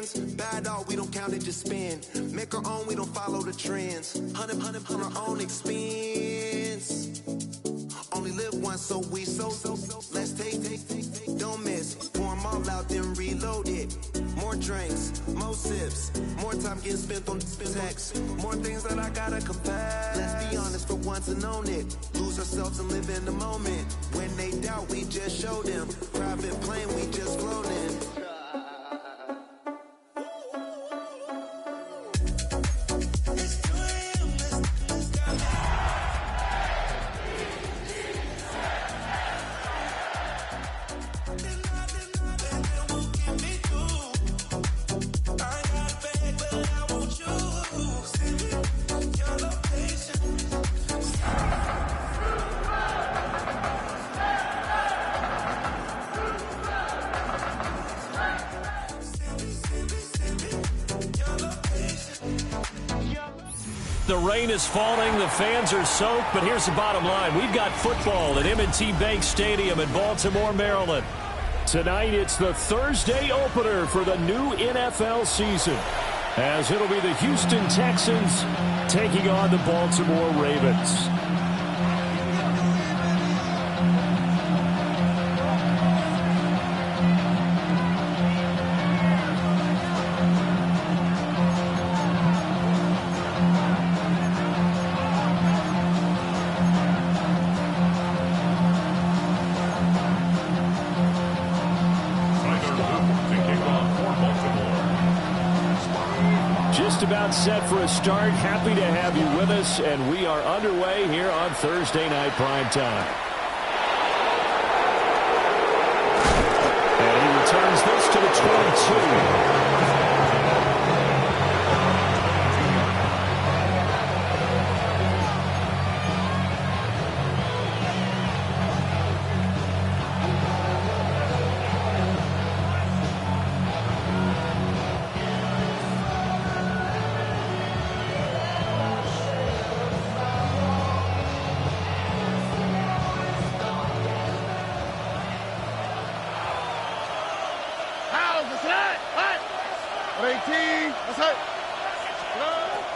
friends. Bad dog, we don't count it, just spend. Make our own, we don't follow the trends. Hundred on our own expense. Only live once, so let's take, don't miss. Pour 'em all out, then reload it. More drinks, more sips, more time getting spent on text. More things that I gotta confess. Let's be honest for once and own it. Lose ourselves and live in the moment. When they doubt, we just show them. Private plane, we just flown in. The rain is falling, the fans are soaked, but here's the bottom line. We've got football at M&T Bank Stadium in Baltimore, Maryland. Tonight, it's the Thursday opener for the new NFL season, as it'll be the Houston Texans taking on the Baltimore Ravens. Just about set for a start. Happy to have you with us, and we are underway here on Thursday Night Prime Time. And he returns this to the 22.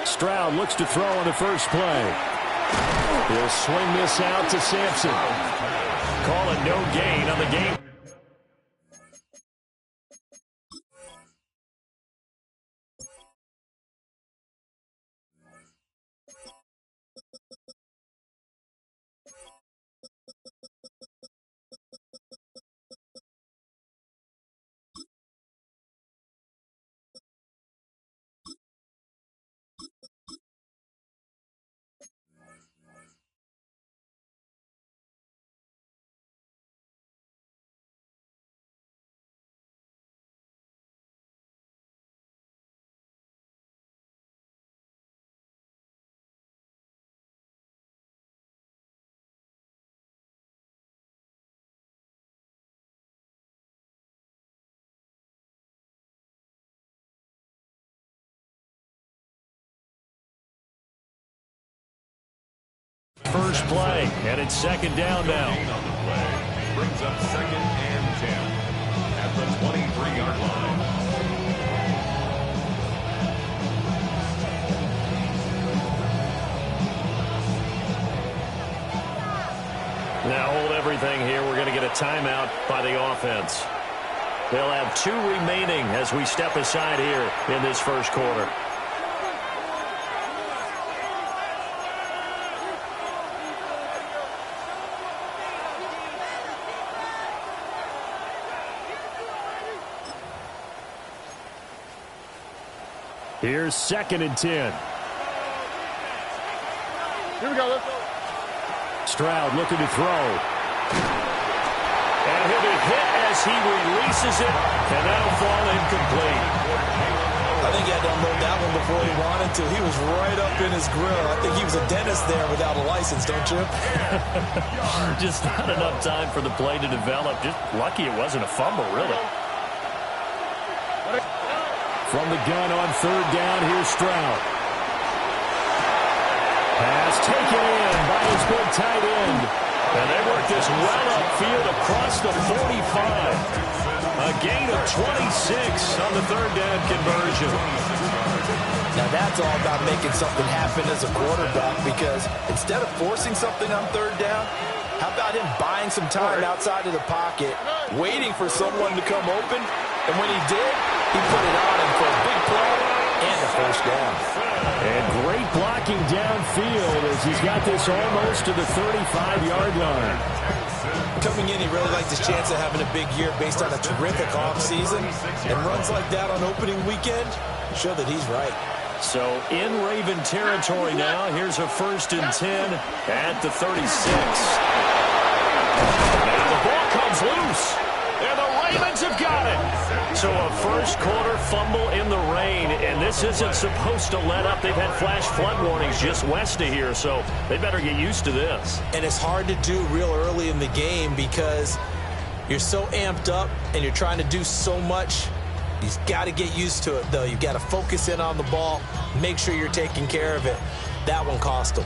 Stroud looks to throw on the first play. He'll swing this out to Sampson. Call it no gain on the game. First play, and it's second down now. On the play brings up 2nd and 10 at the 23-yard line. Now hold everything here. We're going to get a timeout by the offense. They'll have 2 remaining as we step aside here in this first quarter. Here's 2nd and 10. Here we go. Let's go. Stroud looking to throw. And he'll be hit as he releases it, and that'll fall incomplete. I think he had to unload that one before he wanted to. He was right up in his grill. I think he was a dentist there without a license, don't you? Just not enough time for the play to develop. Just lucky it wasn't a fumble, really. From the gun on 3rd down, here's Stroud. Pass taken in by his big tight end. And they work this well upfield across the 45. A gain of 26 on the third down conversion. Now that's all about making something happen as a quarterback, because instead of forcing something on third down, how about him buying some time outside of the pocket, waiting for someone to come open, and when he did, he put it on him for a big play and a first down. And great blocking downfield as he's got this almost to the 35-yard line. Coming in, he really liked his chance of having a big year based on a terrific offseason, and runs like that on opening weekend show that he's right. So in Raven territory now, here's a 1st and 10 at the 36. Now the ball comes loose, and the Ravens have got it. So a first quarter fumble in the rain, and this isn't supposed to let up. They've had flash flood warnings just west of here, so they better get used to this. And it's hard to do real early in the game because you're so amped up and you're trying to do so much. You've got to get used to it, though. You've got to focus in on the ball, make sure you're taking care of it. That one cost him.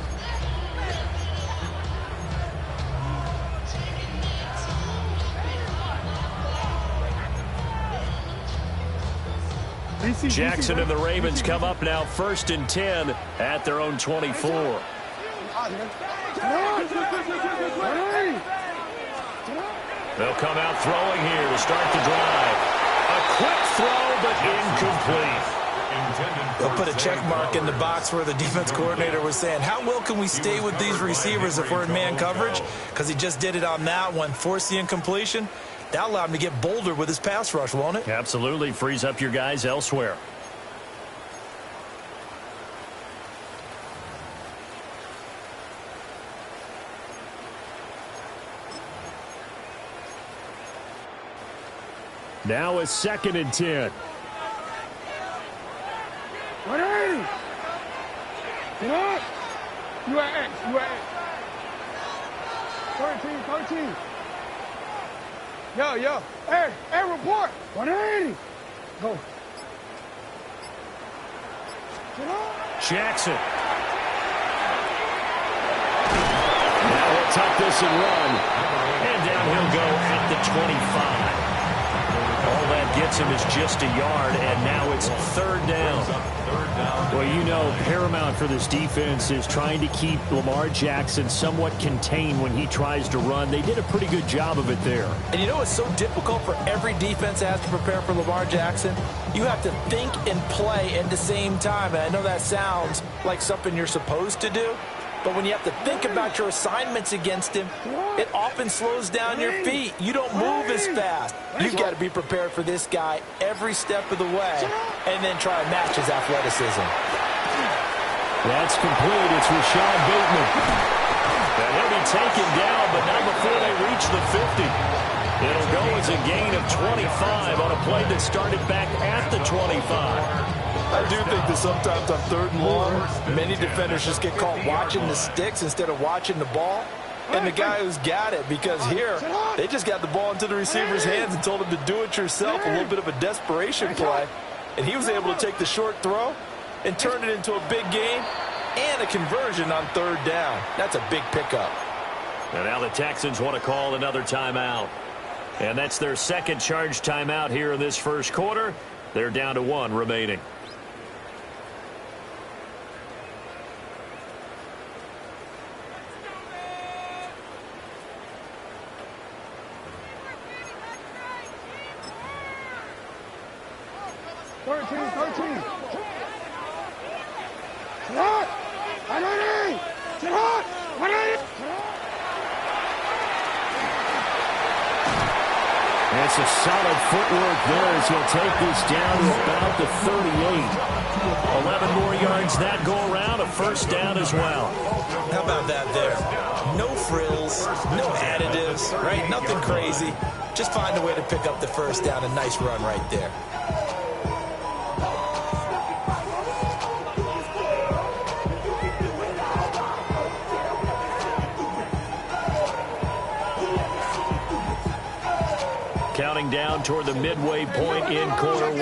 Jackson and the Ravens come up now 1st and 10 at their own 24. They'll come out throwing here to start the drive. A quick throw, but incomplete. They'll put a check mark in the box where the defense coordinator was saying, how well can we stay with these receivers if we're in man coverage? Because he just did it on that one, forced the incompletion. That allowed him to get bolder with his pass rush, won't it? Absolutely. Frees up your guys elsewhere. Now a 2nd and 10. Ready? Get up. You at X. You at X. 13. Yo. Hey, report. 180. Go. Jackson. Now he'll tuck this and run. And down he'll go at the 25. All that gets him is just a yard, and now it's 3rd down. Well, you know, paramount for this defense is trying to keep Lamar Jackson somewhat contained when he tries to run. They did a pretty good job of it there. And you know it's so difficult for every defense that has to prepare for Lamar Jackson? You have to think and play at the same time. And I know that sounds like something you're supposed to do, but when you have to think about your assignments against him, it often slows down your feet. You don't move as fast. You've got to be prepared for this guy every step of the way and then try to match his athleticism. That's complete. It's Rashad Bateman. And he'll be taken down, but not before they reach the 50. It'll go as a gain of 25 on a play that started back at the 25. I do think that sometimes on 3rd and long, many defenders just get caught watching the sticks instead of watching the ball. And the guy who's got it, because here, they just got the ball into the receiver's hands and told him to do it yourself, a little bit of a desperation play. And he was able to take the short throw and turn it into a big gain and a conversion on 3rd down. That's a big pickup. And now the Texans want to call another timeout. And that's their 2nd charge timeout here in this 1st quarter. They're down to 1 remaining. It's a solid footwork there as he'll take this down to about the 38. 11 more yards that go around, a 1st down as well. How about that there? No frills, no additives, right? Nothing crazy. Just find a way to pick up the 1st down. A nice run right there. Counting down toward the midway point in quarter 1.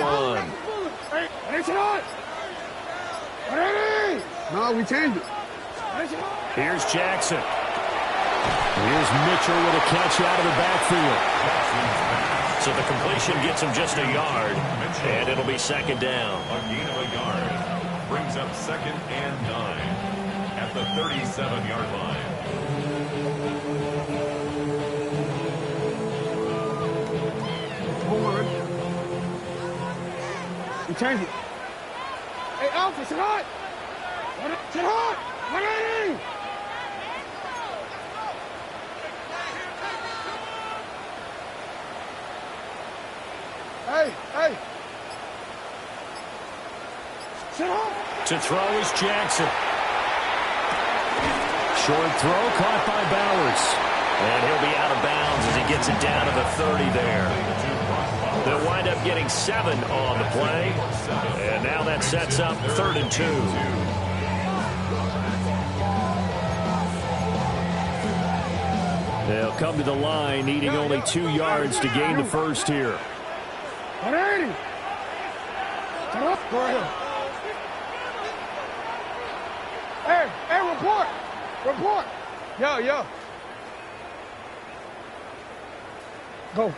No, we changed it. Here's Jackson. Here's Mitchell with a catch out of the backfield. So the completion gets him just a yard, and it'll be second down. A gain of a yard brings up 2nd and 9 at the 37-yard line. Forward. You change it. Hey, Alpha, sit hard. Sit hard. 180. Hey. Sit hard. To throw is Jackson. Short throw caught by Bowers. And he'll be out of bounds as he gets it down to the 30 there. They'll wind up getting 7 on the play. And now that sets up 3rd and 2. They'll come to the line, needing only 2 yards to gain the first here. 180. Come up. Go ahead. Hey, report. Report. Yo. Go.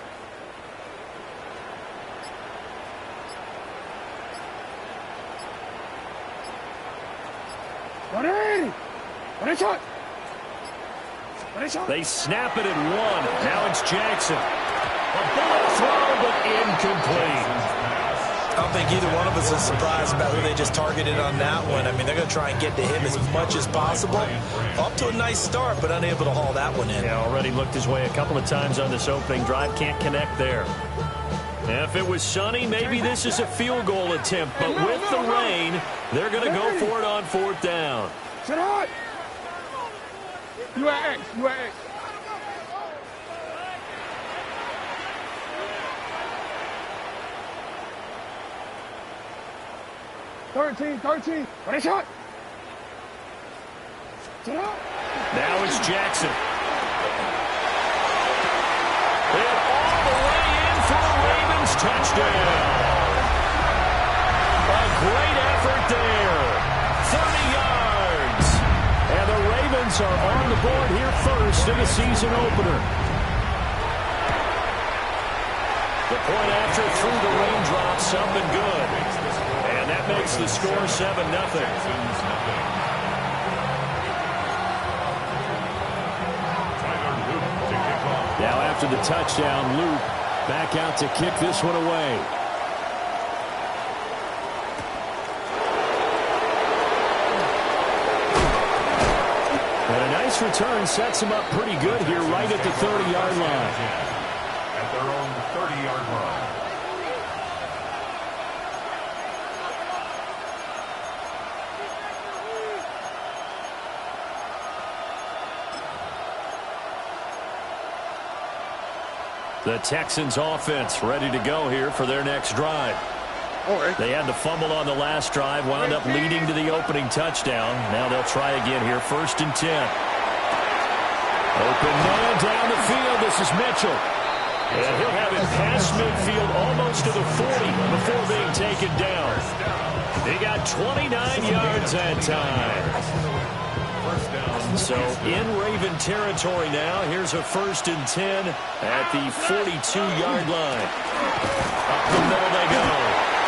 They snap it at 1. Now it's Jackson. A bullet throw, but incomplete. I don't think either one of us is surprised about who they just targeted on that one. I mean, they're going to try and get to him as much as possible. Up to a nice start, but unable to haul that one in. Yeah, already looked his way a couple of times on this opening drive. Can't connect there. If it was sunny, maybe this is a field goal attempt. But with the rain, they're going to go for it on 4th down. Sit hard. You are X. 13. What a shot. Sit up. Now it's Jackson. And all the way in for a Ravens touchdown. A great effort there. 30 yards. And the Ravens are on the board here first in the season opener. The point after through the raindrops up and good. And that makes the score 7-0. Now after the touchdown, Luke back out to kick this one away. And a nice return sets him up pretty good here right at the 30-yard line. At their own 30-yard line. The Texans offense ready to go here for their next drive. They had the fumble on the last drive, wound up leading to the opening touchdown. Now they'll try again here, 1st and 10. Open man down the field. This is Mitchell. And he'll have it past midfield almost to the 40 before being taken down. He got 29 yards that time. So in Raven territory now. Here's a 1st and 10 at the 42-yard line. Up the middle they go.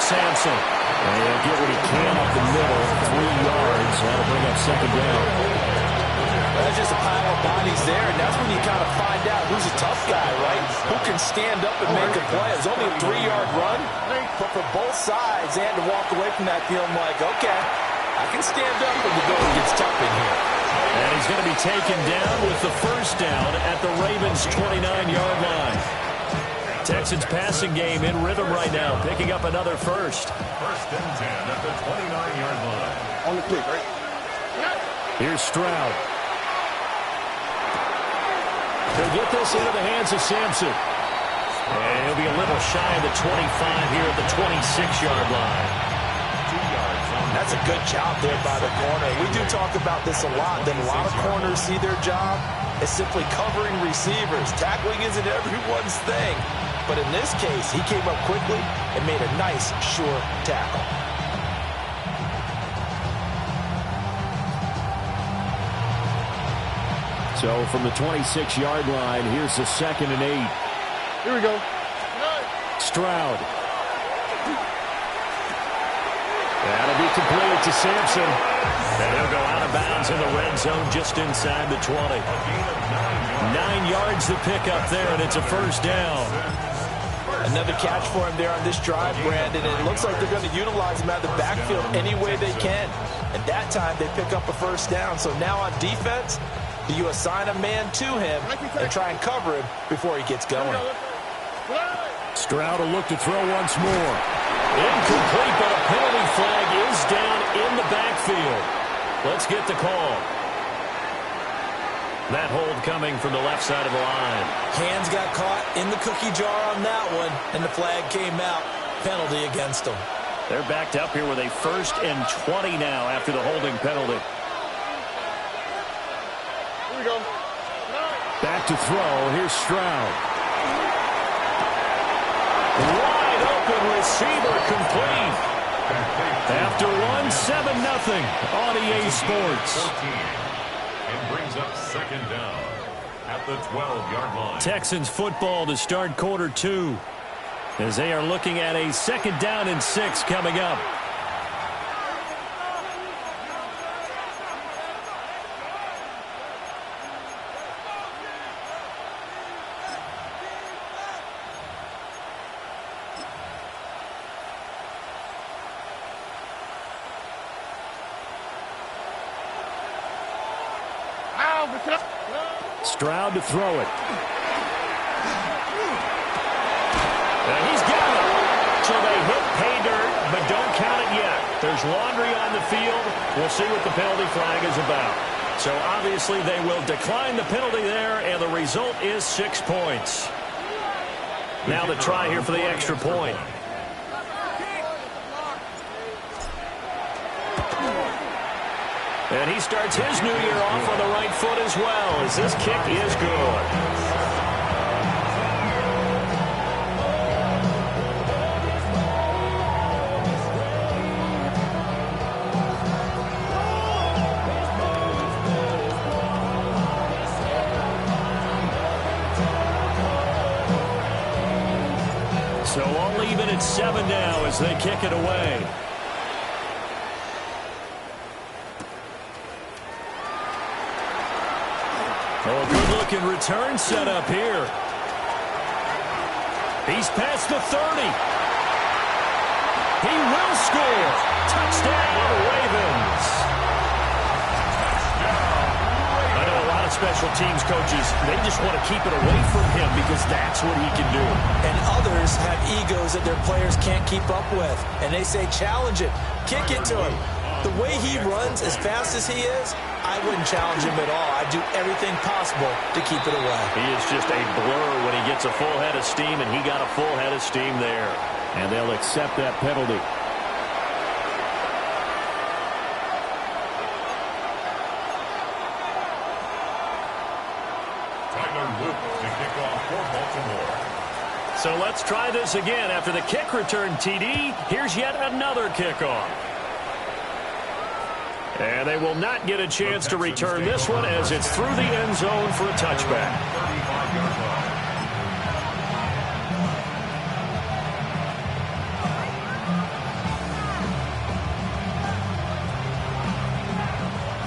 Sampson. And he'll get what he can up the middle. 3 yards. That'll bring up 2nd down. That's just a pile of bodies there, and that's when you kind of find out who's a tough guy, right? Who can stand up and make a play. It's only a 3-yard run, but for both sides, they had to walk away from that feeling like, okay, I can stand up when the going gets tough in here. And he's going to be taken down with the 1st down at the Ravens' 29-yard line. Texans passing game in rhythm right now, picking up another 1st. 1st and 10 at the 29-yard line. On the kick, right? Here's Stroud. He'll get this into the hands of Sampson. And he'll be a little shy of the 25 here at the 26-yard line. 2 yards. That's a good job there by the corner. We do talk about this a lot, that a lot of corners see their job as simply covering receivers. Tackling isn't everyone's thing. But in this case, he came up quickly and made a nice, sure tackle. So from the 26-yard line, here's the 2nd and 8. Here we go. Stroud. That'll be completed to Sampson. And he'll go out of bounds in the red zone just inside the 20. 9 yards to pick up there, and it's a first down. Another catch for him there on this drive, Brandon. And it looks like they're going to utilize him out of the backfield any way they can. And that time they pick up a first down. So now on defense, do you assign a man to him and try and cover him before he gets going? Stroud will look to throw once more. Incomplete, but a penalty flag is down in the backfield. Let's get the call. That hold coming from the left side of the line. Hands got caught in the cookie jar on that one, and the flag came out. Penalty against them. They're backed up here with a 1st and 20 now after the holding penalty. Here we go. Back to throw. Here's Stroud. Wide open receiver complete. After 1, 7-0 on EA Sports. And brings up second down at the 12-yard line. Texans football to start quarter 2 as they are looking at a 2nd down and 6 coming up. Stroud to throw it. And he's got it. So they hit pay dirt, but don't count it yet. There's laundry on the field. We'll see what the penalty flag is about. So obviously they will decline the penalty there, and the result is 6 points. Now the try here for the extra point. And he starts his new year off on the right foot as well, as this kick is good. So only even at 7 now as they kick it away. Oh, good-looking return set up here. He's past the 30. He will score. Touchdown, Ravens. I know a lot of special teams coaches, they just want to keep it away from him because that's what he can do. And others have egos that their players can't keep up with. And they say, challenge it. Kick it to him. The way he runs as fast as he is, I wouldn't challenge him at all. I'd do everything possible to keep it away. He is just a blur when he gets a full head of steam, and he got a full head of steam there. And they'll accept that penalty. Tyler Luke to kick off for Baltimore. So let's try this again. After the kick return TD, here's yet another kickoff. And they will not get a chance to return this one as it's through the end zone for a touchback. 35-yard line.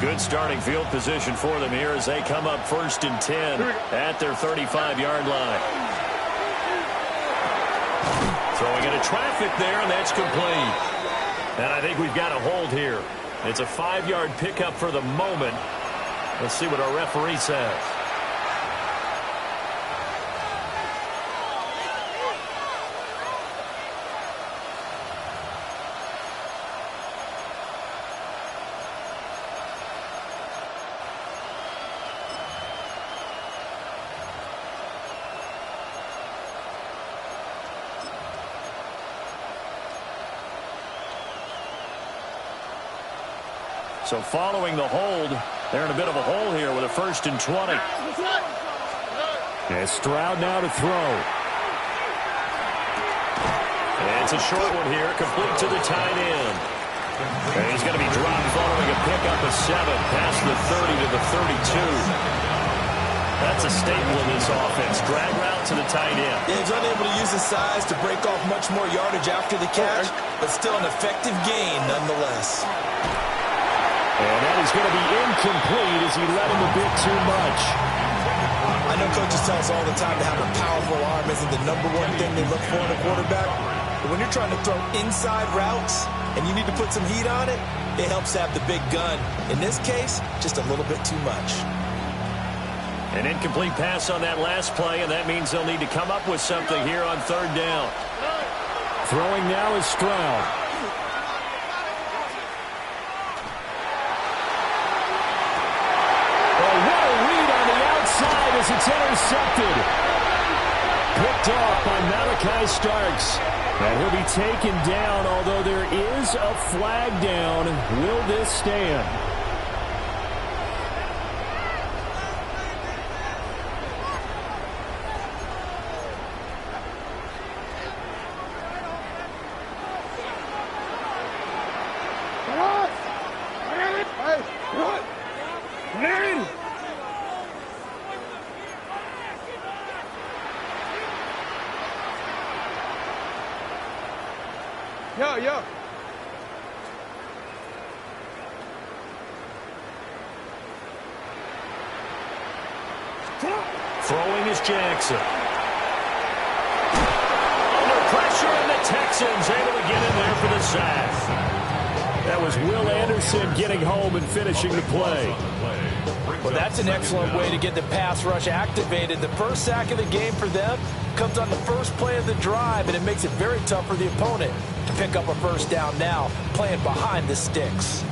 Good starting field position for them here as they come up 1st and 10 at their 35-yard line. Throwing into traffic there, and that's complete. And I think we've got a hold here. It's a 5-yard pickup for the moment. Let's see what our referee says. So following the hold, they're in a bit of a hole here with a 1st and 20. And Stroud now to throw. And it's a short one here, complete to the tight end. And he's going to be dropped following a pickup of 7 past the 30 to the 32. That's a staple in this offense. Drag route to the tight end. Yeah, he's unable to use his size to break off much more yardage after the catch, but still an effective gain nonetheless. And that is going to be incomplete as he led him a bit too much. I know coaches tell us all the time to have a powerful arm isn't the number one thing they look for in a quarterback. But when you're trying to throw inside routes and you need to put some heat on it, it helps to have the big gun. In this case, just a little bit too much. An incomplete pass on that last play, and that means they'll need to come up with something here on third down. Throwing now is Stroud. Oh, what a read on the outside as it's intercepted. Picked off by Malachi Starks. And he'll be taken down, although there is a flag down. Will this stand? Yo. Throwing is Jackson. Under pressure, and the Texans able to get in there for the sack. That was Will Anderson getting home and finishing the play. Well, that's an excellent way to get the pass rush activated. The first sack of the game for them comes on the first play of the drive, and it makes it very tough for the opponent to pick up a first down now, playing behind the sticks.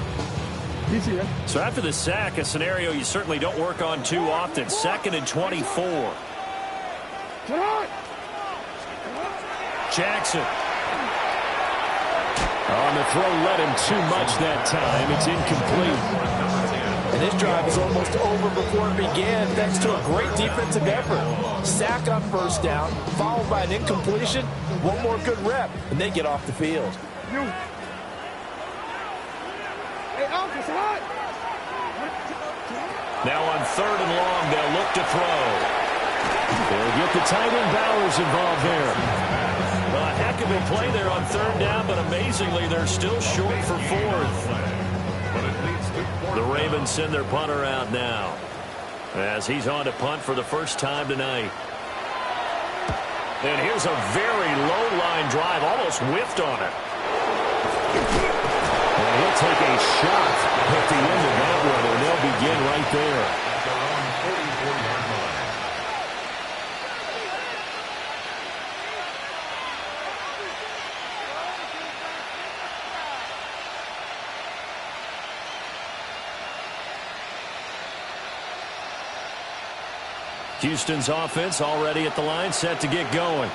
So after the sack, a scenario you certainly don't work on too often. 2nd and 24. Jackson. On the throw, led him too much that time. It's incomplete. And this drive is almost over before it began thanks to a great defensive effort. Sack on first down, followed by an incompletion. One more good rep, and they get off the field. Now on 3rd and long, they'll look to throw. They'll get the tight end Bowers involved there. Well, a heck of a play there on 3rd down, but amazingly, they're still short for 4th. The Ravens send their punter out now as he's on to punt for the first time tonight. And here's a very low-line drive, almost whiffed on it. And he'll take a shot at the end of that one, and they'll begin right there. Houston's offense already at the line, set to get going.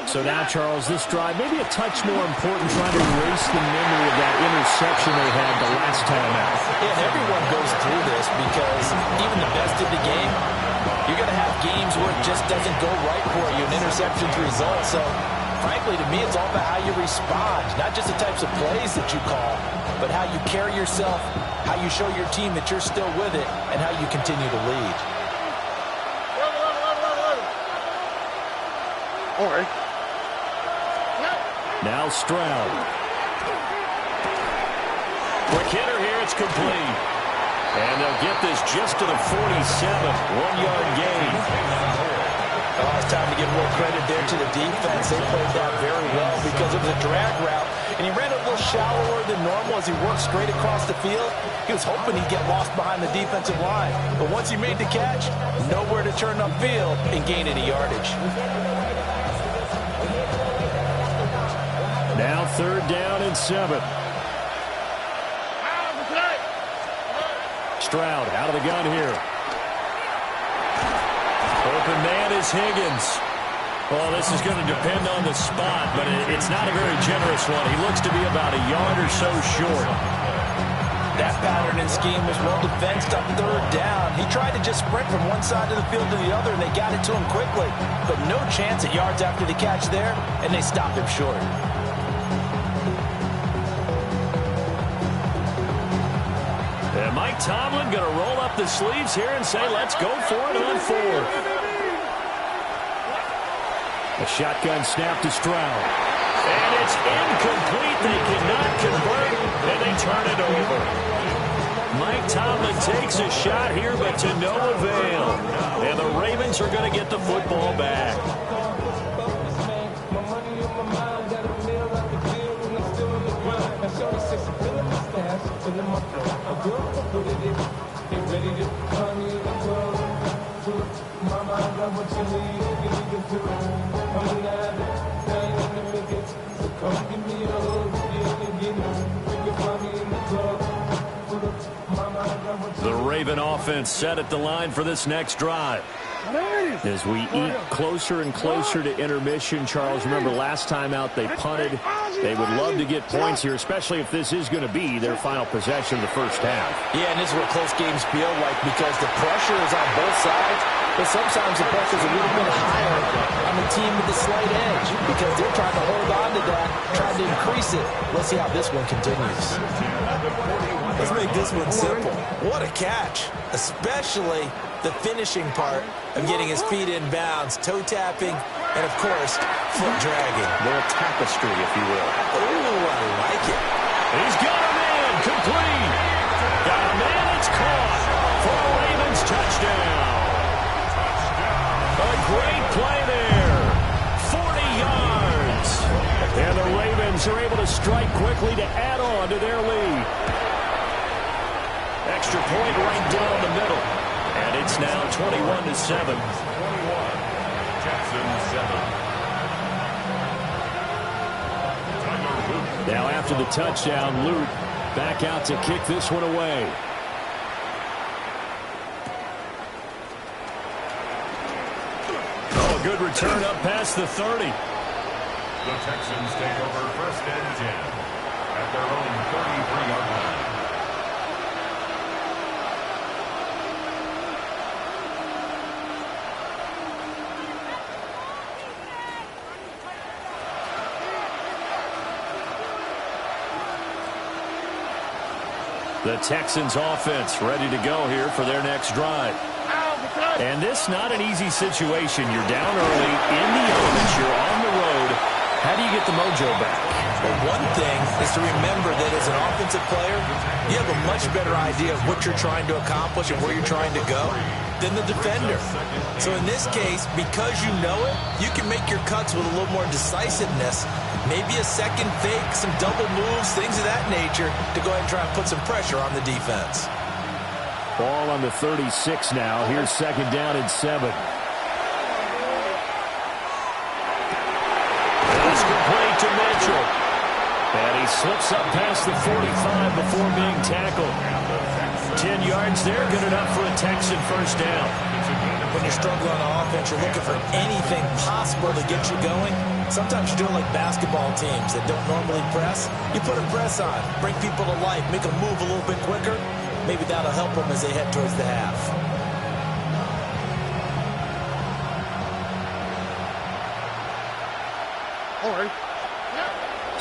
So now, Charles, this drive maybe a touch more important, trying to erase the memory of that interception they had the last time out. Yeah, and everyone goes through this because even the best of the game, you're going to have games where it just doesn't go right for you, an interception's result. So, frankly, to me, it's all about how you respond, not just the types of plays that you call, but how you carry yourself, how you show your team that you're still with it, and how you continue to lead. All right. Now Stroud. Quick hitter here, it's complete. And they'll get this just to the 47, 1-yard gain. Oh, it's time to give more credit there to the defense. They played that very well because it was a drag route. And he ran a little shallower than normal as he worked straight across the field. He was hoping he'd get lost behind the defensive line. But once he made the catch, nowhere to turn upfield and gain any yardage. Now 3rd down and 7. Stroud out of the gun here. Open man is Higgins. Well, this is going to depend on the spot, but it's not a very generous one. He looks to be about a yard or so short. That pattern and scheme was well defensed on 3rd down. He tried to just sprint from one side of the field to the other, and they got it to him quickly. But no chance at yards after the catch there, and they stopped him short. And Mike Mike Tomlin going to roll up the sleeves here and say, let's go for it on fourth. A shotgun snap to Stroud. And it's incomplete. They cannot convert, and they turn it over. Mike Tomlin takes a shot here, but to no avail. And the Ravens are going to get the football back. The Raven offense set at the line for this next drive. As we eat closer and closer to intermission, Charles, remember last time out they punted. They would love to get points here, especially if this is going to be their final possession of the first half. Yeah, and this is what close games feel like because the pressure is on both sides, but sometimes the pressure is a little bit higher on the team with the slight edge because they're trying to hold on to that, trying to increase it. Let's see how this one continues. Let's make this one simple. What a catch, especially the finishing part of getting his feet in bounds, toe tapping, and of course, foot dragging. A little tapestry, if you will. Ooh, I like it. He's got a man, complete. Got a man, it's caught for a Ravens touchdown. A great play there. 40 yards. And the Ravens are able to strike quickly to add on to their lead. Extra point right down the middle. And it's now 21-7. 21. Jackson 7. Now after the touchdown, Lute back out to kick this one away. Oh, good return up past the 30. The Texans take over 1st and 10 at their own 33-yard line. The Texans offense ready to go here for their next drive. And this not an easy situation. You're down early in the elements. You're on the road. How do you get the mojo back? Well, one thing is to remember that as an offensive player, you have a much better idea of what you're trying to accomplish and where you're trying to go than the defender. So in this case, because you know it, you can make your cuts with a little more decisiveness. Maybe a second fake, some double moves, things of that nature to go ahead and try and put some pressure on the defense. Ball on the 36 now. Here's 2nd down and 7. It's complete to Mitchell. And he slips up past the 45 before being tackled. 10 yards there, good enough for a Texan first down. When you're struggling on offense, you're looking for anything possible to get you going. Sometimes you're doing like basketball teams that don't normally press. You put a press on, bring people to life, make them move a little bit quicker. Maybe that'll help them as they head towards the half. All right.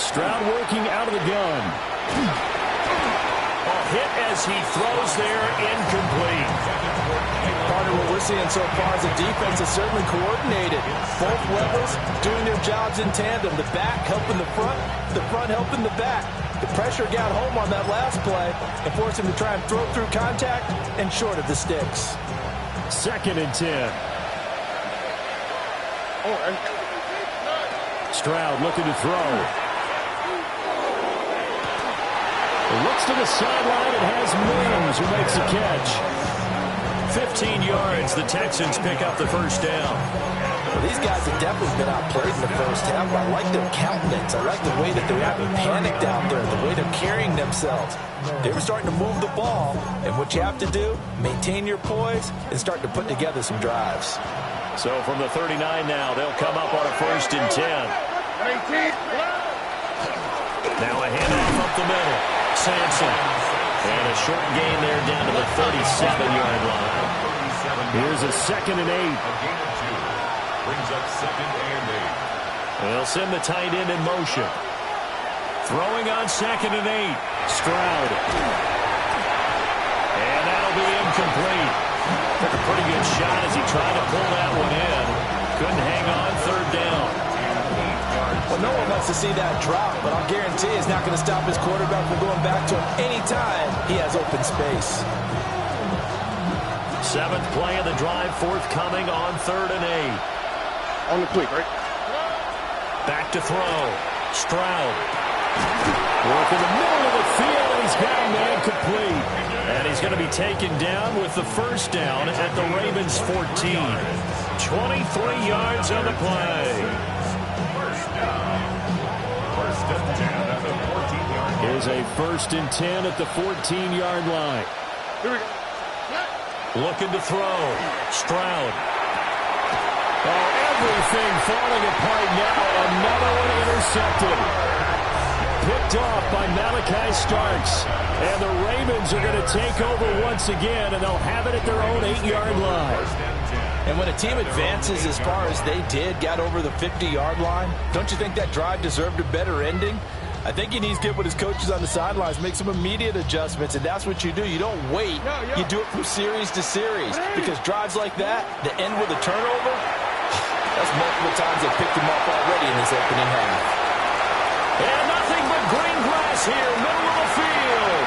Stroud working out of the gun. A hit as he throws there, incomplete. Partner, what we're seeing so far is the defense is certainly coordinated. Both levels doing their jobs in tandem. The back helping the front helping the back. The pressure got home on that last play and forced him to try and throw through contact and short of the sticks. 2nd and 10. All right. Stroud looking to throw. Looks to the sideline and has Mims who makes a catch. 15 yards. The Texans pick up the first down. Well, these guys have definitely been outplayed in the first half. I like their countenance. I like the way that they're having panicked out there, the way they're carrying themselves. They were starting to move the ball, and what you have to do, maintain your poise and start to put together some drives. So from the 39 now, they'll come up on a 1st and 10. Now a handoff up the middle. Sampson. And a short gain there down to the 37-yard line. Here's a 2nd and 8. A gain of 2. Brings up 2nd and 8. They'll send the tight end in motion. Throwing on 2nd and 8. Stroud. will be incomplete. Took a pretty good shot as he tried to pull that one in. Couldn't hang on, third down. Well, no one wants to see that drop, but I'll guarantee he's not going to stop his quarterback from going back to him anytime he has open space. 7th play of the drive, forthcoming on 3rd and 8. On the quick, right? Back to throw. Stroud. Work in the middle of the field, and he's got a man complete. And he's going to be taken down with the first down at the Ravens 14. 23 yards on the play. First and 10 at the 14-yard line. Here's a 1st and 10 at the 14-yard line. Here we go. Looking to throw. Stroud. Oh, everything falling apart now. Another one intercepted. Picked off by Malachi Starks. And the Ravens are going to take over once again, and they'll have it at their own 8-yard line. And when a team advances as far as they did, got over the 50-yard line, don't you think that drive deserved a better ending? I think he needs to get with his coaches on the sidelines, make some immediate adjustments, and that's what you do. You don't wait. You do it from series to series, because drives like that, that end with a turnover, that's multiple times they picked him up already in this opening half. And nothing but green grass here, middle of the field.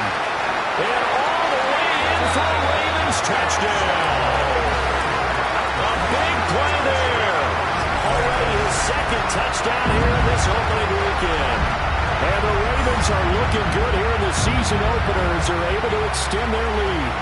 And all the way in for the Ravens touchdown. A big play there. Already his 2nd touchdown here in this opening weekend. And the Ravens are looking good here in the season opener as they're able to extend their lead.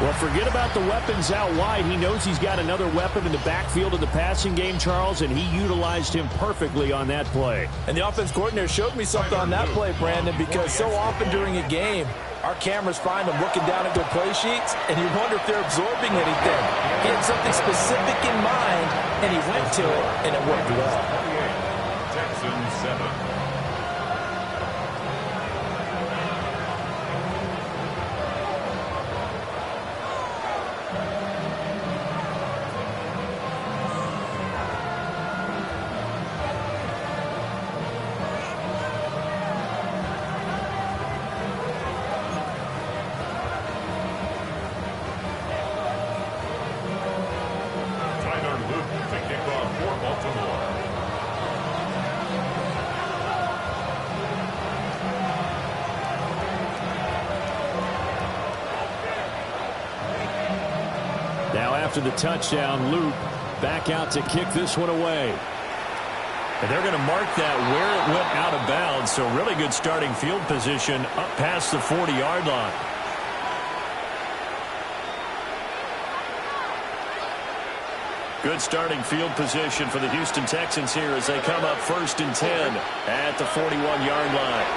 Well, forget about the weapons out wide. He knows he's got another weapon in the backfield of the passing game, Charles, and he utilized him perfectly on that play. And the offense coordinator showed me something on that play, Brandon, because so often during a game, our cameras find them looking down at their play sheets, and you wonder if they're absorbing anything. He had something specific in mind, and he went to it, and it worked well. Texans 7. After the touchdown, Luke back out to kick this one away. And they're going to mark that where it went out of bounds, so really good starting field position up past the 40-yard line. Good starting field position for the Houston Texans here as they come up 1st and 10 at the 41-yard line.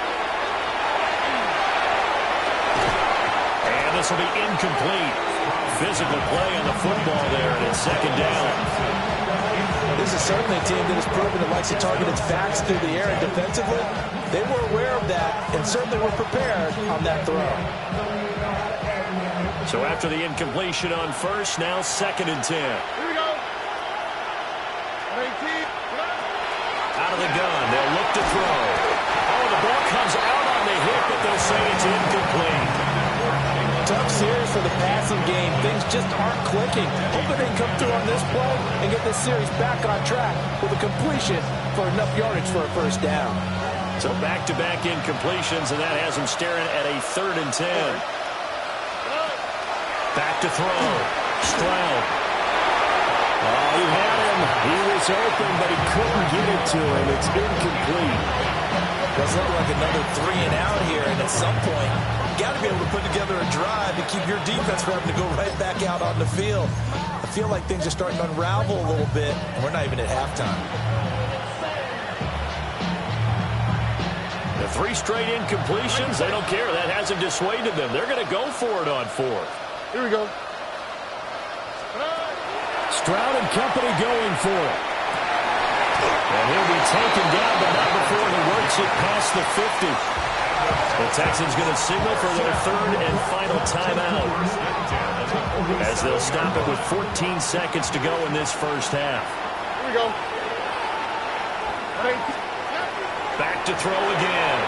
And this will be incomplete. Physical play on the football there, and it's 2nd down. This is certainly a team that has proven it likes to target its backs through the air, and defensively, they were aware of that and certainly were prepared on that throw. So after the incompletion on 1st, now 2nd and 10. Here we go. 18. Out of the gun, they'll look to throw. Oh, the ball comes out on the hit, but they'll say it's incomplete. Tough series for the passing game. Things just aren't clicking. Hoping they can come through on this play and get this series back on track with a completion for enough yardage for a 1st down. So back-to-back incompletions, and that has him staring at a 3rd and 10. Back to throw. Stroud. Oh, he had him. He was open, but he couldn't get it to him. It's incomplete. It's looking like another 3 and out here, and at some point, you got to be able to put together a drive to keep your defense from having to go right back out on the field. I feel like things are starting to unravel a little bit, and we're not even at halftime. The 3 straight incompletions, they don't care. That hasn't dissuaded them. They're going to go for it on 4th. Here we go. Stroud and company going for it. And he'll be taken down, but not before he works it past the 50. The Texans going to signal for their 3rd and final timeout as they'll stop it with 14 seconds to go in this 1st half. Here we go. Back to throw again.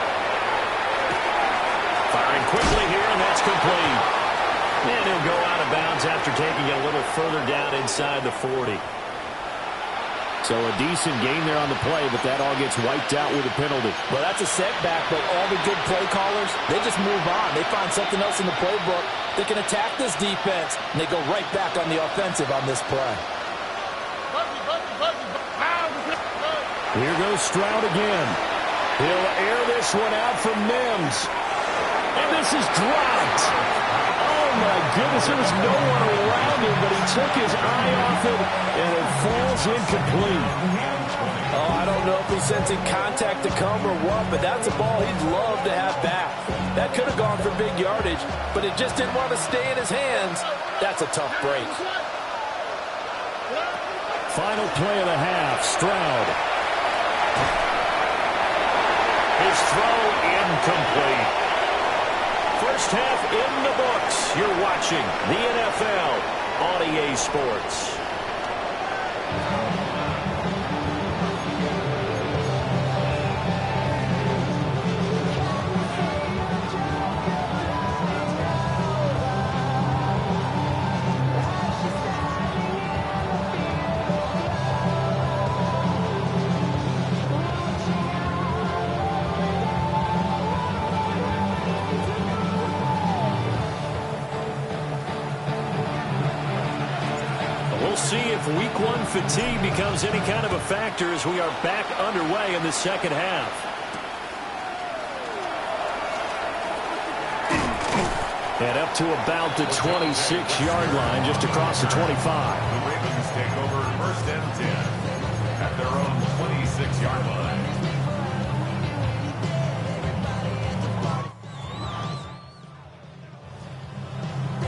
Firing Firing quickly here, and that's complete. And he'll go out of bounds after taking it a little further down inside the 40. So a decent gain there on the play, but that all gets wiped out with a penalty. Well, that's a setback, but all the good play callers, they just move on. They find something else in the playbook. They can attack this defense, and they go right back on the offensive on this play. Here goes Stroud again. He'll air this one out from Mims. And this is dropped. Oh, my goodness. There was no one around him, but he took his eye off it, and it falls incomplete. Oh, I don't know if he's sensing contact to come or what, but that's a ball he'd love to have back. That could have gone for big yardage, but it just didn't want to stay in his hands. That's a tough break. Final play of the half, Stroud. His throw incomplete. First half in the books. You're watching the NFL on EA Sports. See if week one fatigue becomes any kind of a factor as we are back underway in the second half. And up to about the 26-yard line, just across the 25. The Ravens take over 1st and 10 at their own 26-yard line.